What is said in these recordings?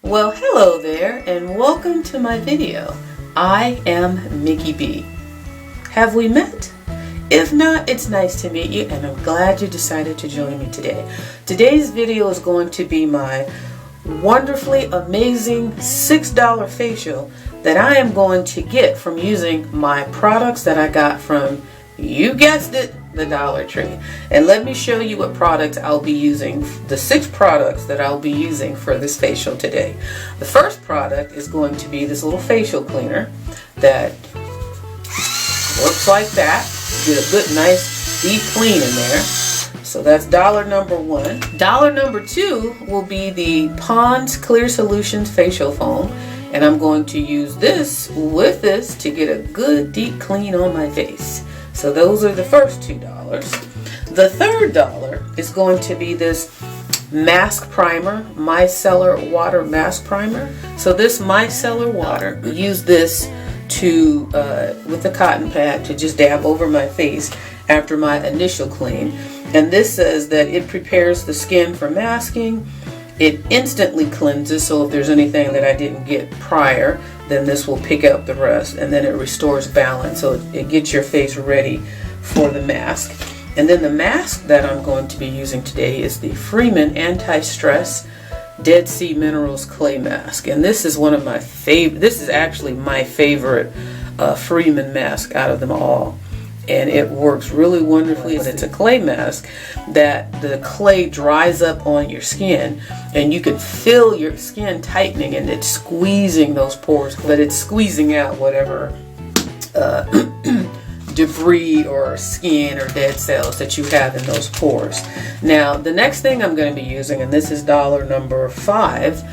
Well, hello there and welcome to my video. I am Iammickeyb. Have we met? If not, it's nice to meet you and I'm glad you decided to join me today. Today's video is going to be my wonderfully amazing $6 facial that I am going to get from using my products that I got from, you guessed it, the Dollar Tree. And let me show you what products I'll be using, the 6 products that I'll be using for this facial today. The first product is going to be this little facial cleaner that works like that. Get a good nice deep clean in there. So that's dollar number 1. Dollar number 2 will be the Pond's Clear Solutions facial foam. And I'm going to use this with this to get a good deep clean on my face. So those are the first $2. The third dollar is going to be this mask primer, MicellarWtr mask primer. So this MicellarWtr, use this to with a cotton pad to just dab over my face after my initial clean. And this says that it prepares the skin for masking. It instantly cleanses, so if there's anything that I didn't get prior, then this will pick up the rest, and then it restores balance, so it gets your face ready for the mask. And then the mask that I'm going to be using today is the Freeman Anti-Stress Dead Sea Minerals Clay Mask. And this is one of my favorite, this is actually my favorite Freeman mask out of them all. And it works really wonderfully. It's a clay mask that the clay dries up on your skin and you can feel your skin tightening and it's squeezing those pores, but it's squeezing out whatever debris or skin or dead cells that you have in those pores. Now the next thing I'm going to be using, and this is dollar number 5,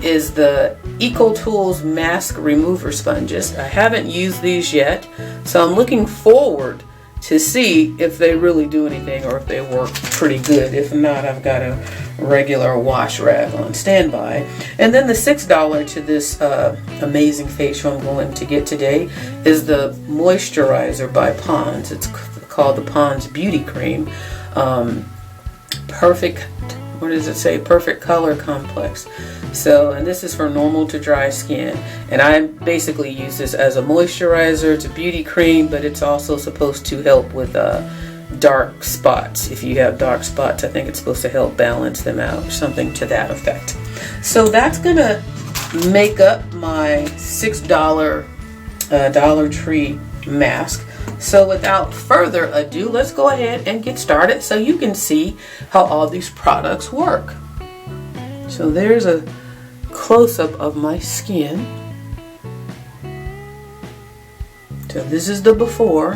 is the EcoTools mask remover sponges. I haven't used these yet, so I'm looking forward to see if they really do anything or if they work pretty good. If not, I've got a regular wash rag on standby. And then the $6 to this amazing facial I'm going to get today is the moisturizer by Pond's. It's called the Pond's Beauty Cream. Perfect, what does it say? Perfect Color Complex. So, and this is for normal to dry skin. And I basically use this as a moisturizer. It's a beauty cream, but it's also supposed to help with dark spots. If you have dark spots, I think it's supposed to help balance them out or something to that effect. So that's gonna make up my $6 Dollar Tree mask. So without further ado, let's go ahead and get started so you can see how all these products work. So there's a close-up of my skin. So this is the before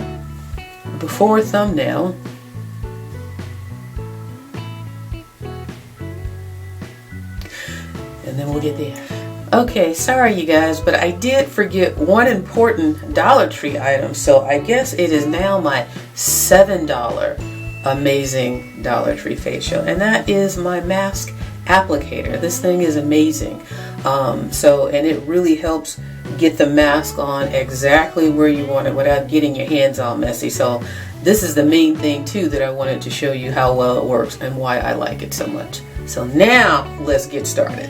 thumbnail. And then we'll get there. Okay, sorry you guys, but I did forget one important Dollar Tree item, so I guess it is now my $7 amazing Dollar Tree facial, and that is my mask applicator. This thing is amazing. And it really helps get the mask on exactly where you want it without getting your hands all messy. So this is the main thing too that I wanted to show you how well it works and why I like it so much. So now let's get started.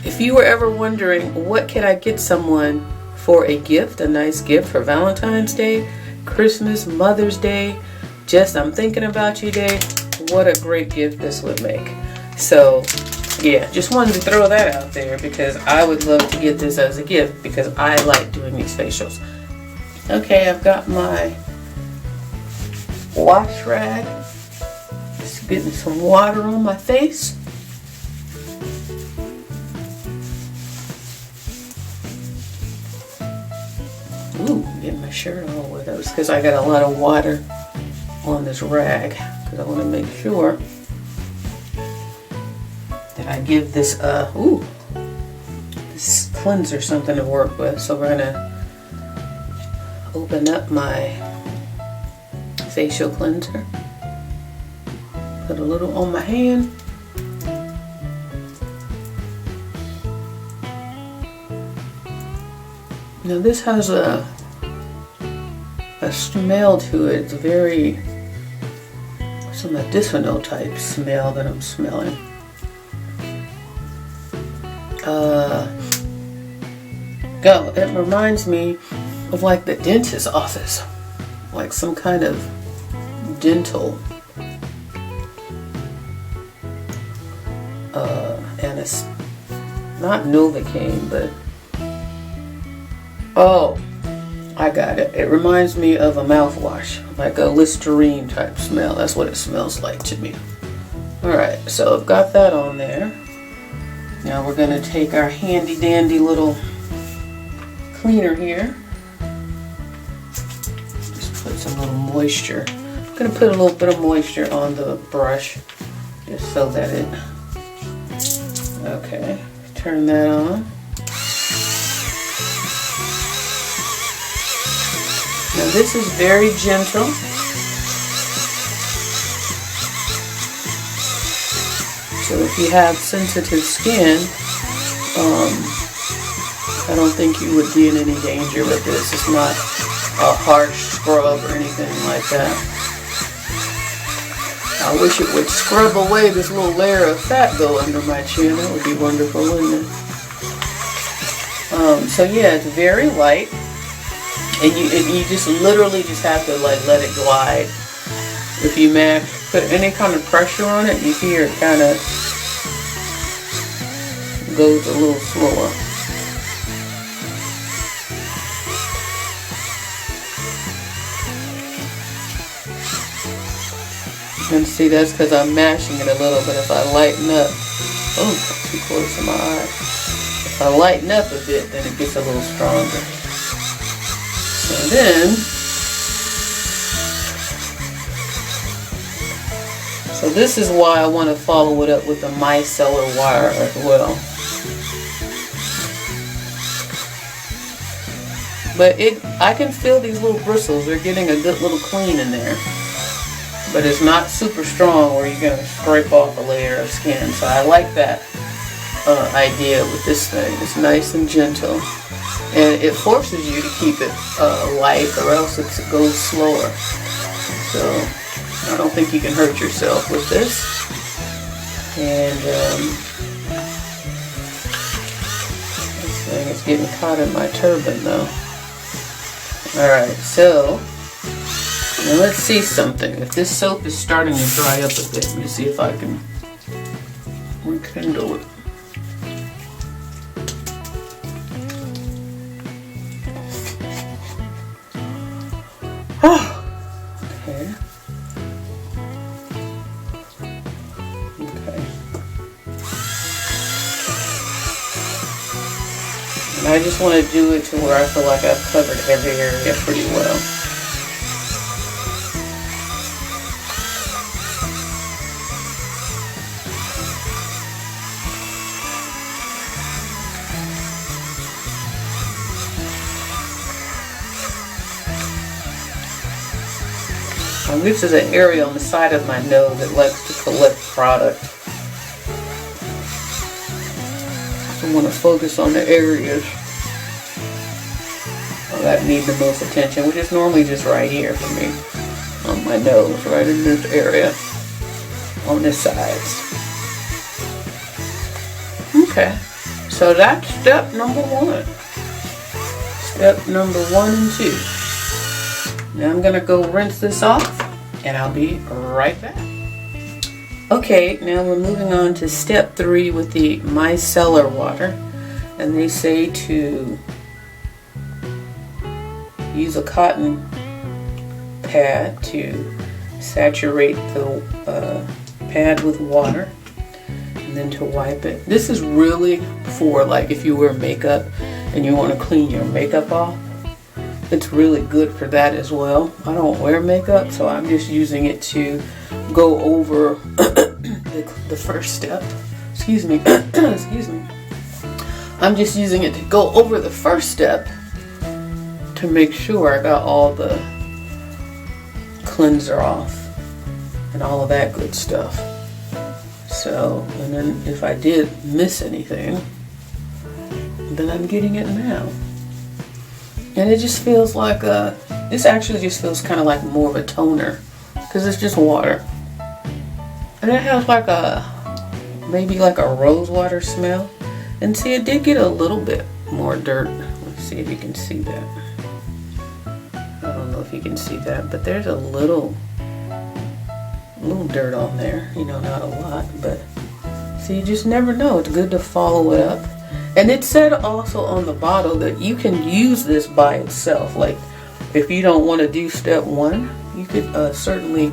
If you were ever wondering what can I get someone for a gift, a nice gift for Valentine's Day, Christmas, Mother's Day, just I'm thinking about you day, what a great gift this would make. So yeah, just wanted to throw that out there because I would love to get this as a gift because I like doing these facials. Okay, I've got my wash rag. Just getting some water on my face. Ooh, getting my shirt all wet. That was because I got a lot of water on this rag because I want to make sure that I give this this cleanser something to work with. So we're gonna open up my facial cleanser, put a little on my hand. Now this has a smell to it. It's very some medicinal type smell that I'm smelling. It reminds me of like the dentist's office, like some kind of dental and it's not Novocaine, but oh, I got it. It reminds me of a mouthwash, like a Listerine type smell. That's what it smells like to me. Alright, so I've got that on there. Now we're going to take our handy dandy little cleaner here. Just put some little moisture. I'm going to put a little bit of moisture on the brush just so that it... Okay, turn that on. Now this is very gentle. So if you have sensitive skin, I don't think you would be in any danger with this. It's not a harsh scrub or anything like that. I wish it would scrub away this little layer of fat though under my chin. That would be wonderful, wouldn't it? So yeah, it's very light. And you just literally just have to like let it glide. If you put any kind of pressure on it, you hear it kind of goes a little slower. And see, that's because I'm mashing it a little bit. If I lighten up, oh, too close to my eye. If I lighten up a bit, then it gets a little stronger. And then, so this is why I want to follow it up with the MicellarWtr as well. But I can feel these little bristles. They're getting a good little clean in there. But it's not super strong where you're going to scrape off a layer of skin. So I like that idea with this thing. It's nice and gentle. And it forces you to keep it light or else it goes slower. So I don't think you can hurt yourself with this. And this thing is getting caught in my turban though. Alright, so now let's see something. If this soap is starting to dry up a bit, let me see if I can rekindle it. Okay. And I just want to do it to where I feel like I've covered every area pretty well. And this is an area on the side of my nose that likes to collect product. So I want to focus on the areas that need the most attention, which is normally just right here for me. On my nose, right in this area. On the sides. Okay. So that's step number 1. Step number 1 and 2. Now I'm going to go rinse this off and I'll be right back. Okay, now we're moving on to step 3 with the MicellarWtr. And they say to use a cotton pad to saturate the pad with water and then to wipe it. This is really for like if you wear makeup and you want to clean your makeup off. It's really good for that as well. I don't wear makeup, so I'm just using it to go over the first step. Excuse me. Excuse me. I'm just using it to go over the first step to make sure I got all the cleanser off and all of that good stuff. So, and then if I did miss anything, then I'm getting it now. And it just feels like this actually just feels kind of like more of a toner because it's just water. And it has like maybe like a rose water smell. And see, it did get a little bit more dirt. Let's see if you can see that. I don't know if you can see that, but there's a little dirt on there. You know, not a lot, but see, you just never know. It's good to follow it up. And it said also on the bottle that you can use this by itself. Like, if you don't want to do step 1, you could certainly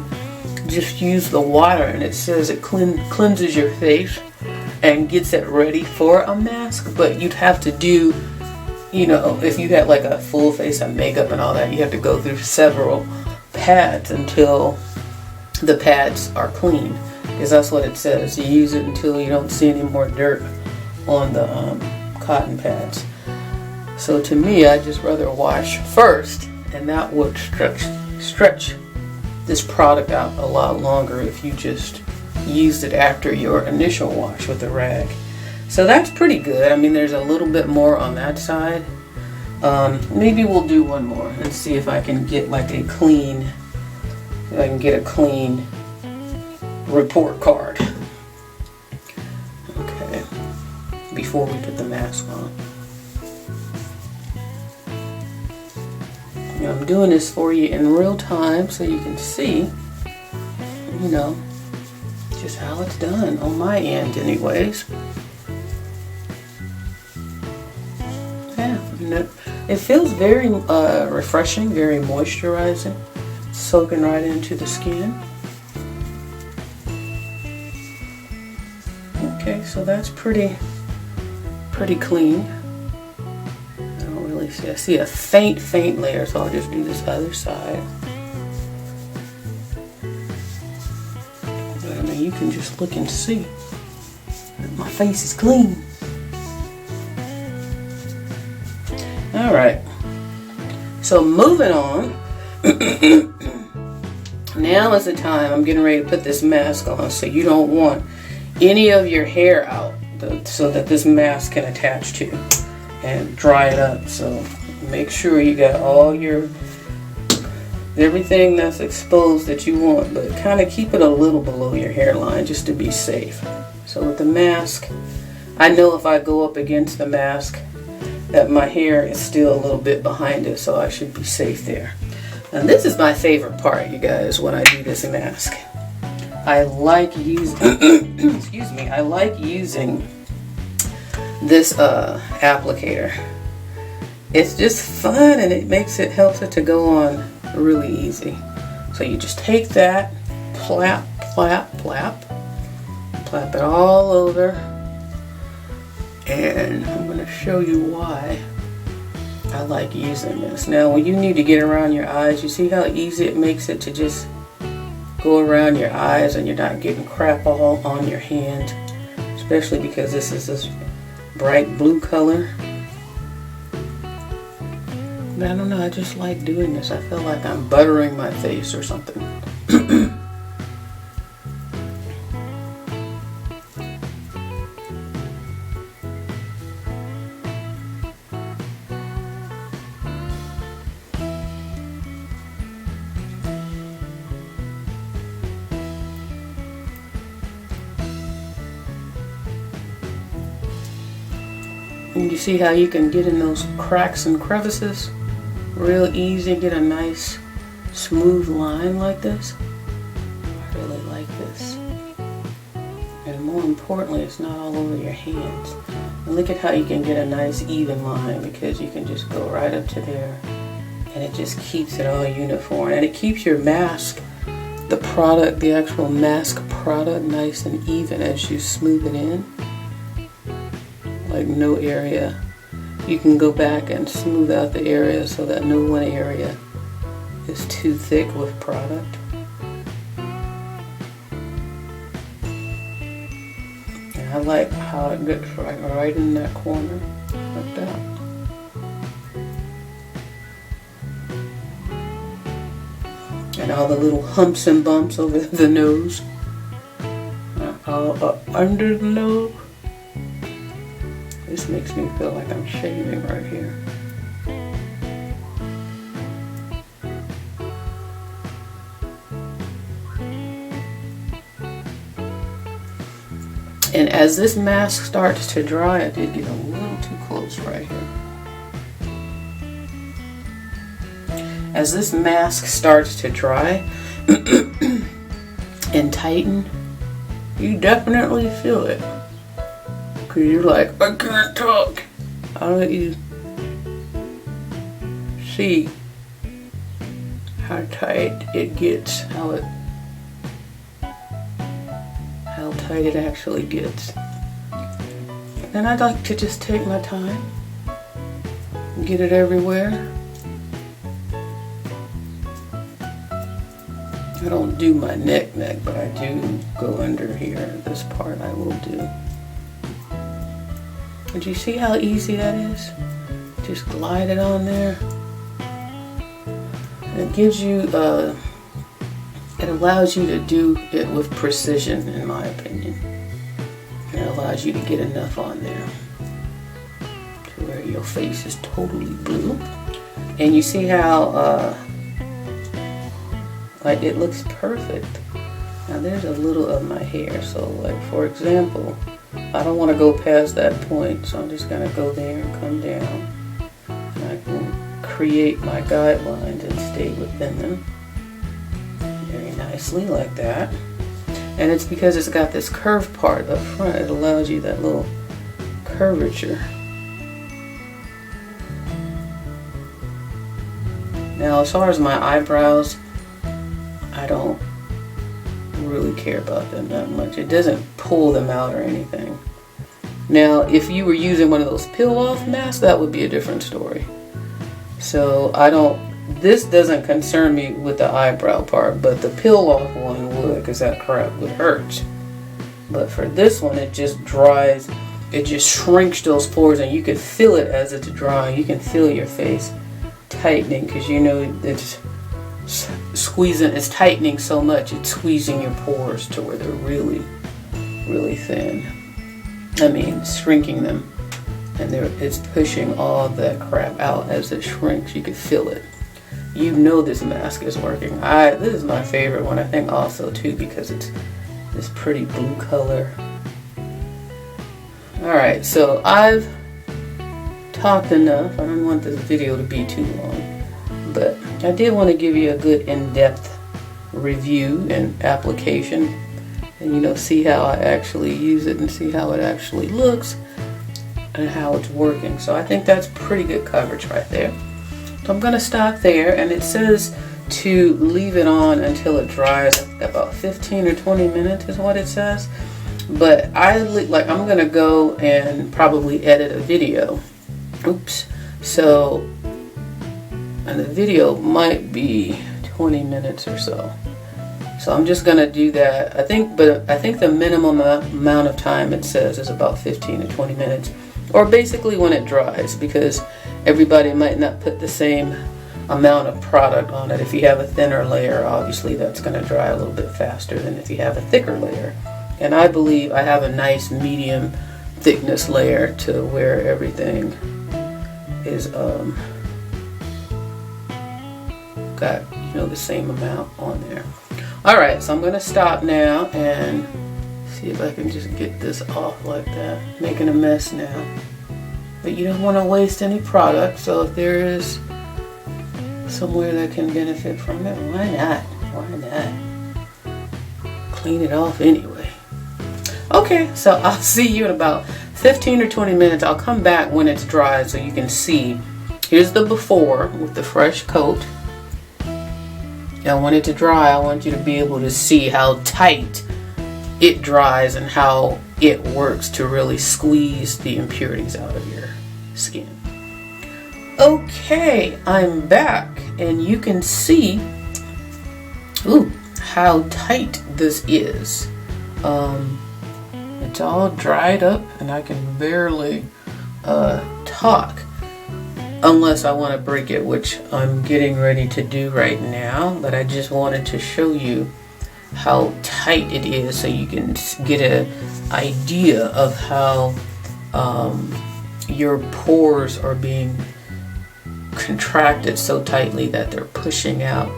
just use the water, and it says it cleanses your face and gets it ready for a mask. But you'd have to do, you know, if you had like a full face of makeup and all that, you have to go through several pads until the pads are clean, because that's what it says. You use it until you don't see any more dirt on the cotton pads. So to me, I just rather wash first, and that would stretch this product out a lot longer if you just used it after your initial wash with a rag. So that's pretty good. I mean, there's a little bit more on that side. Maybe we'll do one more and see if I can get like a clean, report card. Okay, before we put the mask on. Now, I'm doing this for you in real time so you can see, you know, just how it's done on my end anyways. Yeah, it feels very refreshing, very moisturizing, soaking right into the skin. Okay, so that's pretty clean. I don't really see. I see a faint layer, so I'll just do this other side. But I mean, you can just look and see that my face is clean. All right. So moving on. Now is the time. I'm getting ready to put this mask on, so you don't want any of your hair out, so that this mask can attach to and dry it up. So make sure you got all your everything that's exposed that you want, but kind of keep it a little below your hairline just to be safe. So with the mask, I know if I go up against the mask that my hair is still a little bit behind it, so I should be safe there. And this is my favorite part, you guys, when I do this mask. I like using excuse me, I like using this applicator. It's just fun, and it helps it to go on really easy. So you just take that, plap it all over, and I'm going to show you why I like using this. Now, when you need to get around your eyes, you see how easy it makes it to just go around your eyes, and you're not getting crap all on your hand, especially because this is this bright blue color. But I don't know, I just like doing this. I feel like I'm buttering my face or something. And you see how you can get in those cracks and crevices real easy, get a nice smooth line like this. I really like this. And more importantly, it's not all over your hands. And look at how you can get a nice even line, because you can just go right up to there, and it just keeps it all uniform. And it keeps your mask, the product, the actual mask product, nice and even as you smooth it in. Like no area. You can go back and smooth out the area so that no one area is too thick with product. And I like how it gets right in that corner, like that. And all the little humps and bumps over the nose, all up under the nose. This makes me feel like I'm shaving right here. And as this mask starts to dry, I did get a little too close right here. As this mask starts to dry and tighten, you definitely feel it. Cause you're like, I can't talk. I'll let you see how tight it gets, how tight it actually gets. And I'd like to just take my time, get it everywhere. I don't do my neck, but I do go under here. This part I will do. Did you see how easy that is? Just glide it on there. It gives you, it allows you to do it with precision, in my opinion. And it allows you to get enough on there to where your face is totally blue. And you see how, like, it looks perfect. Now there's a little of my hair, so like for example, I don't want to go past that point, so I'm just going to go there and come down. And I can create my guidelines and stay within them very nicely like that. And it's because it's got this curved part up front, it allows you that little curvature. Now as far as my eyebrows, I don't really care about them that much. It doesn't pull them out or anything. Now if you were using one of those peel off masks, that would be a different story. So this doesn't concern me with the eyebrow part, but the peel off one would, because that crap would hurt. But for this one, it just dries, it just shrinks those pores, and you can feel it as it's drying. You can feel your face tightening, because you know it's squeezing, it's tightening so much, it's squeezing your pores to where they're really, really thin. I mean, shrinking them, and it's pushing all that crap out as it shrinks. You can feel it. You know this mask is working. This is my favorite one, I think also too, because it's this pretty blue color. Alright, so I've talked enough. I don't want this video to be too long, but I did want to give you a good in-depth review and application, and see how I actually use it and see how it actually looks and how it's working. So I think that's pretty good coverage right there. So I'm going to stop there, and it says to leave it on until it dries. About 15 or 20 minutes is what it says. But I'm going to go and probably edit a video. Oops. So, and the video might be 20 minutes or so. So I'm just going to do that. I think the minimum amount of time it says is about 15 to 20 minutes. Or basically when it dries, because everybody might not put the same amount of product on it. If you have a thinner layer, obviously that's going to dry a little bit faster than if you have a thicker layer. And I believe I have a nice medium thickness layer to where everything is got the same amount on there. Alright, so I'm going to stop now and see if I can just get this off like that. Making a mess now. But you don't want to waste any product, so if there is somewhere that can benefit from it, why not? Why not? Clean it off anyway. Okay, so I'll see you in about 15 or 20 minutes. I'll come back when it's dry so you can see. Here's the before with the fresh coat. Now when it's dry, I want you to be able to see how tight it dries and how it works to really squeeze the impurities out of your skin. Okay, I'm back, and you can see how tight this is. It's all dried up, and I can barely talk unless I want to break it, which I'm getting ready to do right now. But I just wanted to show you how tight it is so you can get an idea of how your pores are being contracted so tightly that they're pushing out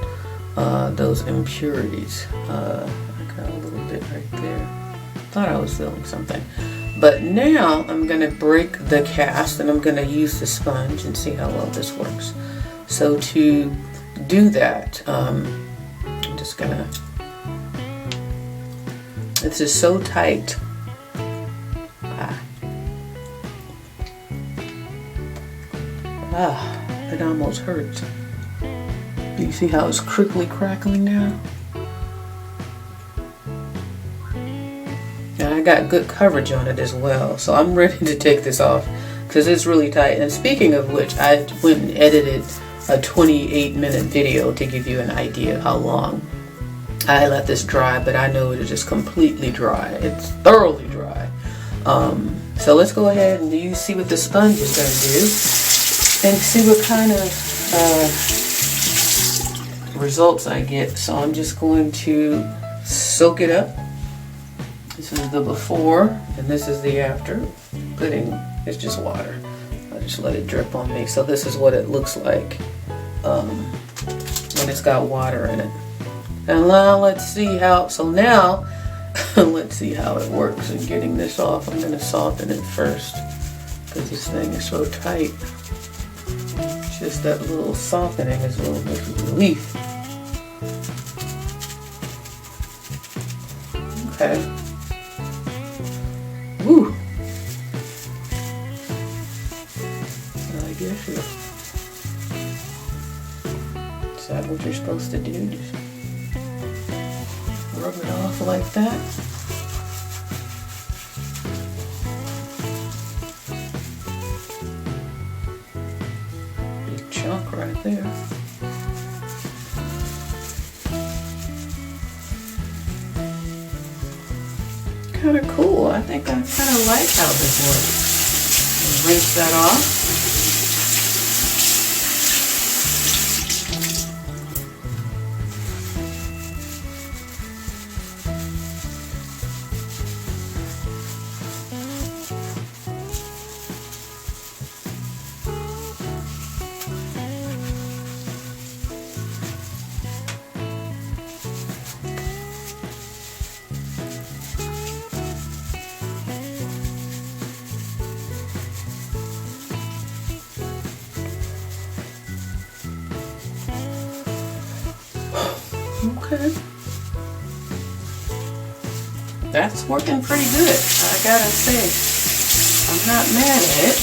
those impurities. I got a little bit right there. Thought I was feeling something. But now I'm going to break the cast and I'm going to use the sponge and see how well this works. So to do that, I'm just going to, this is so tight. It almost hurts. You see how it's crinkly crackling now? And I got good coverage on it as well. So I'm ready to take this off because it's really tight. And speaking of which, I went and edited a 28-minute video to give you an idea of how long I let this dry, but I know it is just completely dry. It's thoroughly dry. So let's go ahead and you see what the sponge is going to do and see what kind of results I get. So I'm just going to soak it up. This is the before and this is the after. It's just water. I just let it drip on me. So this is what it looks like when it's got water in it. And now let's see how, so now let's see how it works in getting this off. I'm going to soften it first because this thing is so tight. Just that little softening is a little bit of relief. Okay. Woo. I guess is that what you're supposed to do? Just rub it off like that. Big chunk right there. Kind of cool. I think I kind of like how this works. Rinse that off. Okay. That's working pretty good. I gotta say, I'm not mad at it.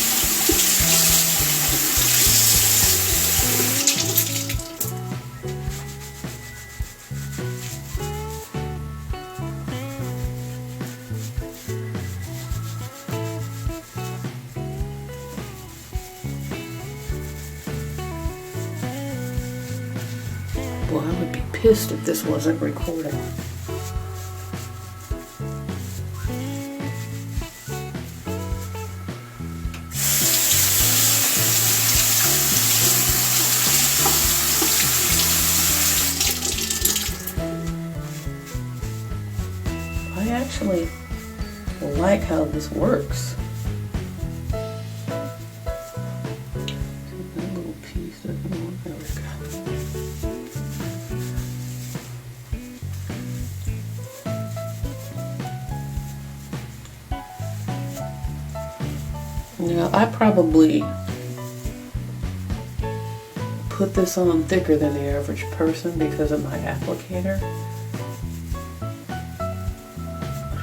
Well, I would be pissed if this wasn't recording. I actually like how this works. That little piece doesn't want, there we go. Now, I probably put this on thicker than the average person because of my applicator.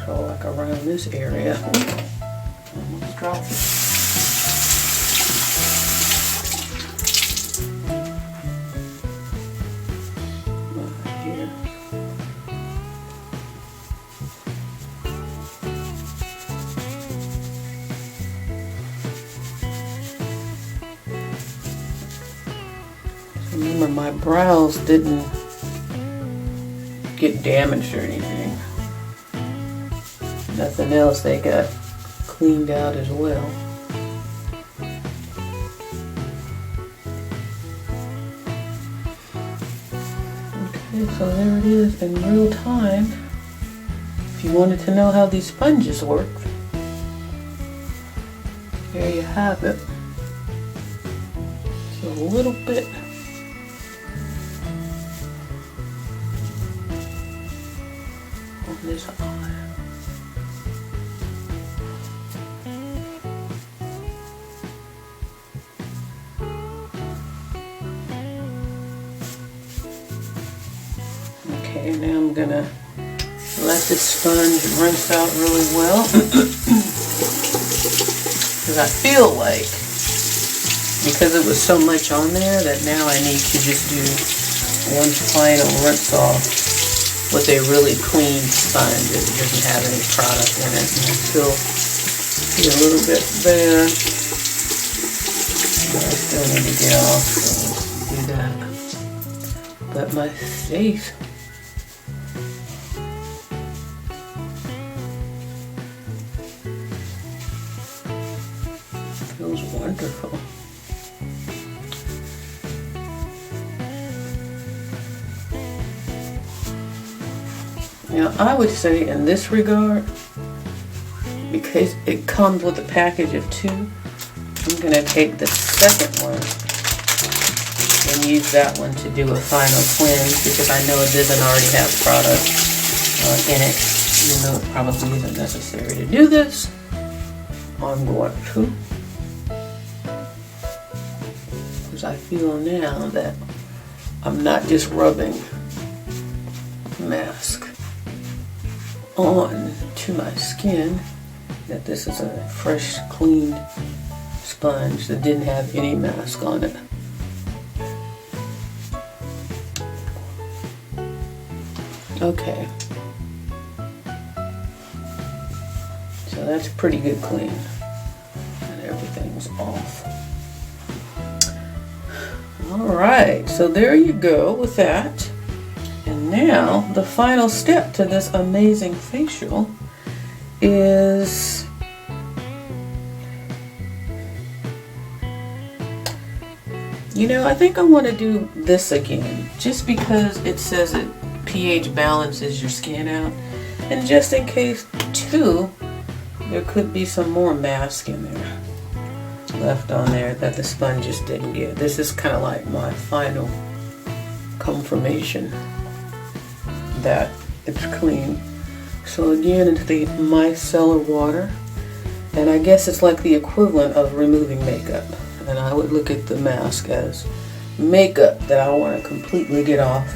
So like around this area. Almost dropped it. Right here. Remember, my brows didn't get damaged or anything. Nothing else, they got cleaned out as well. Okay, so there it is in real time. If you wanted to know how these sponges work, there you have it. So a little bit on this eye. Okay, now I'm gonna let this sponge rinse out really well. Because I feel like, because it was so much on there, that now I need to just do one final rinse off with a really clean sponge. It doesn't have any product in it. And I still see a little bit there. But I still need to get off, so let's do that. But my face, feels wonderful. Now I would say in this regard, because it comes with a package of 2, I'm going to take the second one and use that one to do a final cleanse, because I know it doesn't already have product in it, even though it probably isn't necessary to do this. I'm going to, because I feel now that I'm not just rubbing mask on to my skin, that this is a fresh, clean sponge that didn't have any mask on it. Okay, so that's pretty good clean, and everything's off. Alright, so there you go with that. And now the final step to this amazing facial is I think I want to do this again, just because it says it pH balances your skin out, and just in case too, there could be some more mask in there left on there that the sponge just didn't get. This is kind of like my final confirmation that it's clean. So again, into the MicellarWtr, and I guess it's like the equivalent of removing makeup, and I would look at the mask as makeup that I want to completely get off,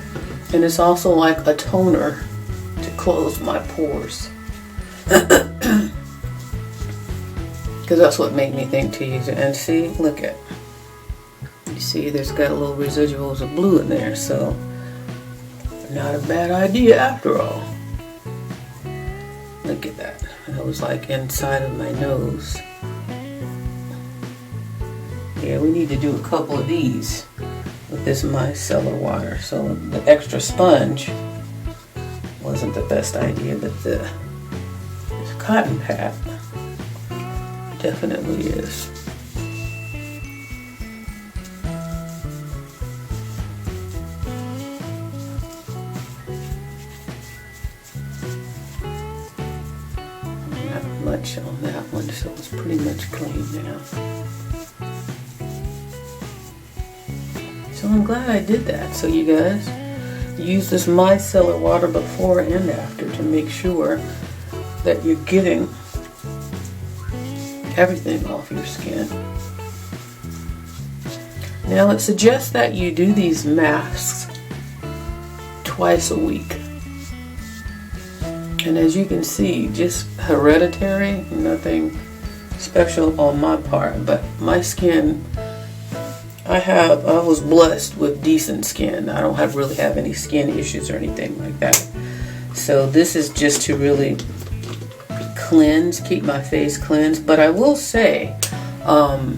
and it's also like a toner to close my pores, because that's what made me think to use it. And see, look at, you see there's got a little residuals of blue in there, so not a bad idea after all. Look at that. It was like inside of my nose. Yeah, we need to do a couple of these with this MicellarWtr. So the extra sponge wasn't the best idea, but this cotton pad definitely is. Much on that one, so it's pretty much clean now. So I'm glad I did that. So you guys use this MicellarWtr before and after to make sure that you're getting everything off your skin. Now it suggests that you do these masks twice a week. And as you can see, just hereditary, nothing special on my part, but my skin, I was blessed with decent skin. I don't really have any skin issues or anything like that. So this is just to really cleanse, keep my face cleansed. But I will say, I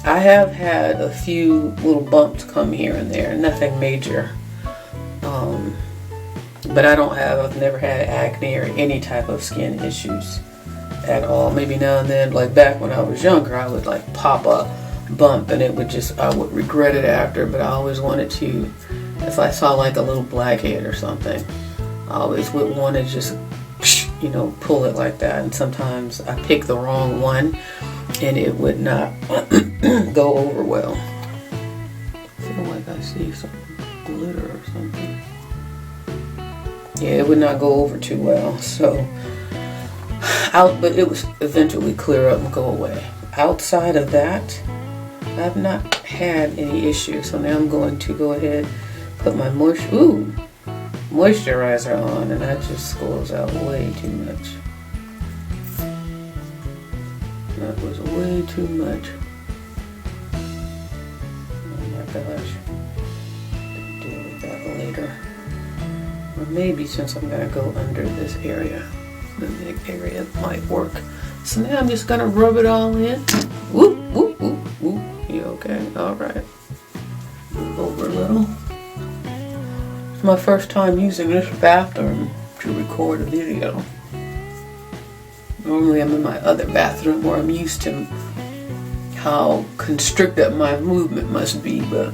have had a few little bumps come here and there, nothing major. But I've never had acne or any type of skin issues at all. Maybe now and then, like back when I was younger, I would like pop a bump and I would regret it after, but I always wanted to, if I saw like a little blackhead or something, I always would want to just, pull it like that. And sometimes I picked the wrong one and it would not go over well. I feel like I see some glitter or something. Yeah, it would not go over too well, so but it would eventually clear up and go away. Outside of that, I've not had any issues. So now I'm going to go ahead, put my moisture. Ooh, moisturizer on, and that just squirrels out way too much. That was way too much. Oh my gosh. I'll deal with that later. Or maybe since I'm gonna go under this area, the big area might work. So now I'm just gonna rub it all in. Whoop, whoop, whoop, whoop. You okay? All right. Move over a little. It's my first time using this bathroom to record a video. Normally I'm in my other bathroom where I'm used to how constricted my movement must be, but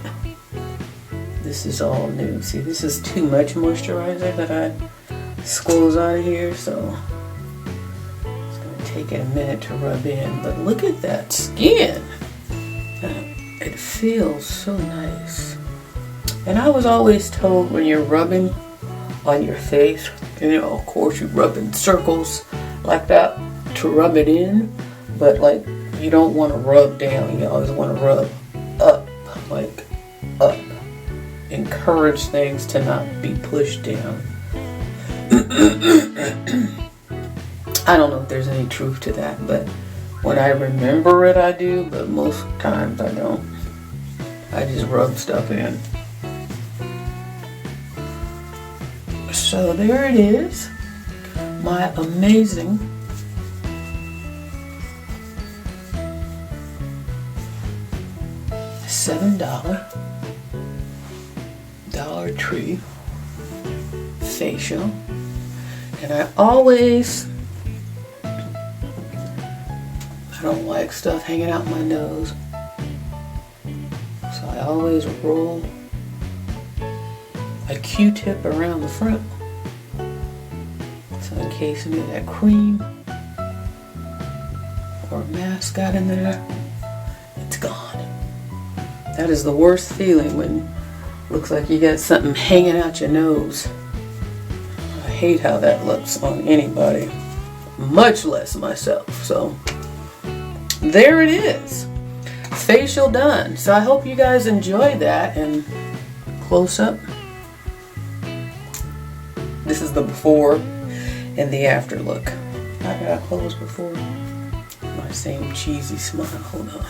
this is all new. See, this is too much moisturizer that I squeeze out of here, so it's gonna take it a minute to rub in. But look at that skin. It feels so nice. And I was always told when you're rubbing on your face, you know, of course you rub in circles like that to rub it in, but like you don't want to rub down, you always want to rub up, like up. Encourage things to not be pushed down. I don't know if there's any truth to that, but when I remember it I do, but most times I don't. I just rub stuff in. So there it is, my amazing $7 Dollar Tree facial. And I don't like stuff hanging out my nose, so I always roll a Q-tip around the front, so in case any of that cream or mask got in there, it's gone. That is the worst feeling, when looks like you got something hanging out your nose. I hate how that looks on anybody, much less myself. So there it is, facial done. So I hope you guys enjoyed that. And close up, this is the before and the after look. I got close before, my same cheesy smile. Hold on,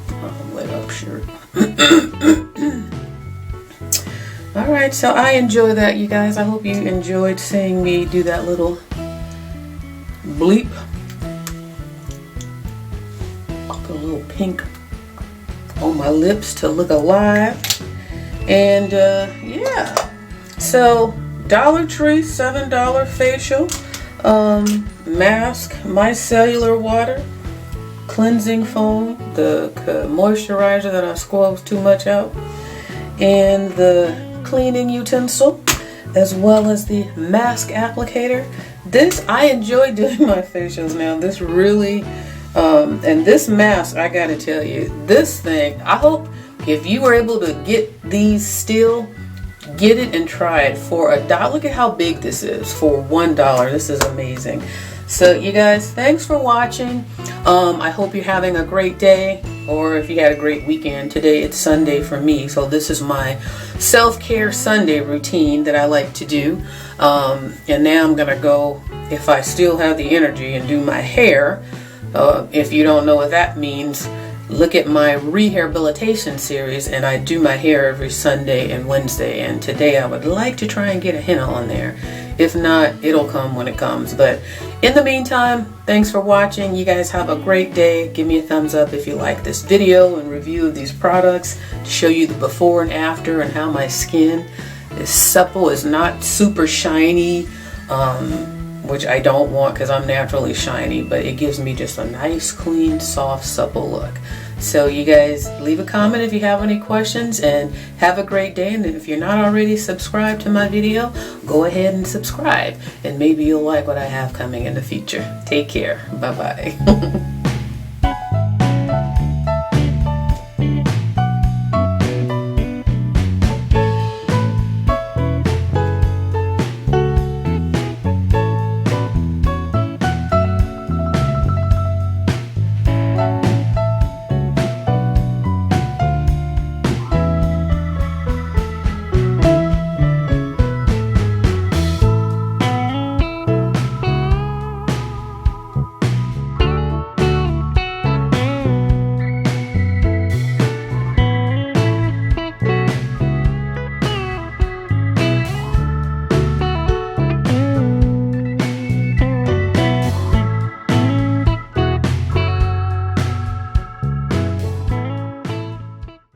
I'm lit up shirt. Alright, so I enjoy that, you guys. I hope you enjoyed seeing me do that little bleep. Put a little pink on my lips to look alive. And yeah, so Dollar Tree $7 facial mask, MicellarWtr cleansing foam, the moisturizer that I squeezed too much out, and the cleaning utensil, as well as the mask applicator. This, I enjoy doing my facials now. This really, and this mask, I gotta tell you, this thing, I hope if you were able to get these still, get it and try it for $1. Look at how big this is for $1. This is amazing. So you guys, thanks for watching. I hope you're having a great day, or if you had a great weekend. Today it's Sunday for me, so this is my self-care Sunday routine that I like to do. And now I'm gonna go, if I still have the energy, and do my hair. If you don't know what that means, look at my rehabilitation series, and I do my hair every Sunday and Wednesday, and today I would like to try and get a henna on there. If not, it'll come when it comes. But in the meantime, thanks for watching. You guys have a great day. Give me a thumbs up if you like this video and review of these products, to show you the before and after, and how my skin is supple, is not super shiny, which I don't want because I'm naturally shiny, but it gives me just a nice, clean, soft, supple look. So you guys, leave a comment if you have any questions, and have a great day. And if you're not already subscribed to my video, go ahead and subscribe, and maybe you'll like what I have coming in the future. Take care. Bye-bye.